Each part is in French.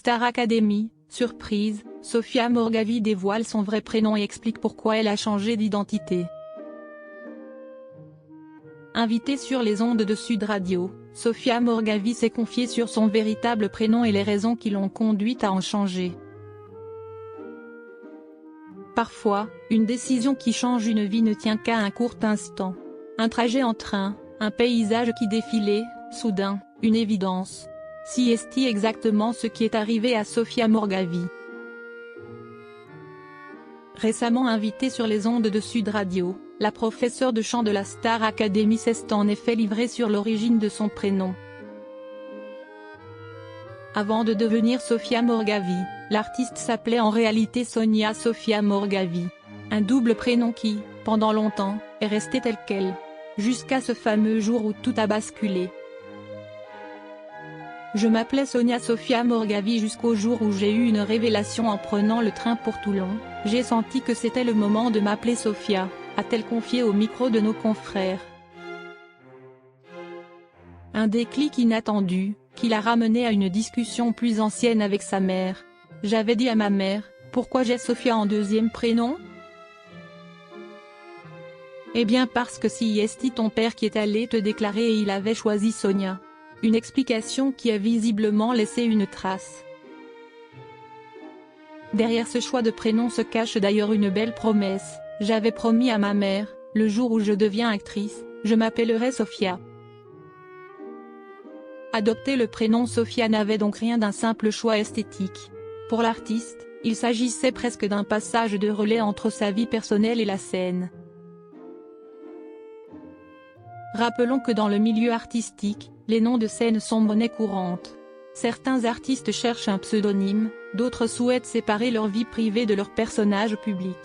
Star Academy, surprise, Sofia Morgavi dévoile son vrai prénom et explique pourquoi elle a changé d'identité. Invitée sur les ondes de Sud Radio, Sofia Morgavi s'est confiée sur son véritable prénom et les raisons qui l'ont conduite à en changer. Parfois, une décision qui change une vie ne tient qu'à un court instant. Un trajet en train, un paysage qui défilait, soudain, une évidence. Si est exactement ce qui est arrivé à Sofia Morgavi. Récemment invitée sur les ondes de Sud Radio, la professeure de chant de la Star Academy s'est en effet livrée sur l'origine de son prénom. Avant de devenir Sofia Morgavi, l'artiste s'appelait en réalité Sonia Sofia Morgavi. Un double prénom qui, pendant longtemps, est resté tel quel. Jusqu'à ce fameux jour où tout a basculé. Je m'appelais Sonia Sofia Morgavi jusqu'au jour où j'ai eu une révélation en prenant le train pour Toulon. J'ai senti que c'était le moment de m'appeler Sofia, a-t-elle confié au micro de nos confrères. Un déclic inattendu, qui l'a ramené à une discussion plus ancienne avec sa mère. J'avais dit à ma mère, pourquoi j'ai Sofia en deuxième prénom ? Eh bien parce que si est ton père qui est allé te déclarer et il avait choisi Sonia. Une explication qui a visiblement laissé une trace. Derrière ce choix de prénom se cache d'ailleurs une belle promesse. J'avais promis à ma mère, le jour où je deviens actrice, je m'appellerai Sofia. Adopter le prénom Sofia n'avait donc rien d'un simple choix esthétique. Pour l'artiste, il s'agissait presque d'un passage de relais entre sa vie personnelle et la scène. Rappelons que dans le milieu artistique, les noms de scène sont monnaie courante. Certains artistes cherchent un pseudonyme, d'autres souhaitent séparer leur vie privée de leur personnage public.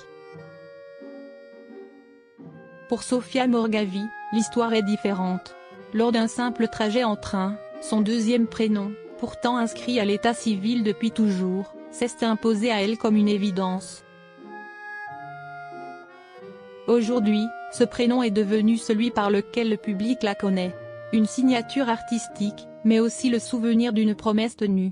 Pour Sofia Morgavi, l'histoire est différente. Lors d'un simple trajet en train, son deuxième prénom, pourtant inscrit à l'état civil depuis toujours, s'est imposé à elle comme une évidence. Aujourd'hui, ce prénom est devenu celui par lequel le public la connaît. Une signature artistique, mais aussi le souvenir d'une promesse tenue.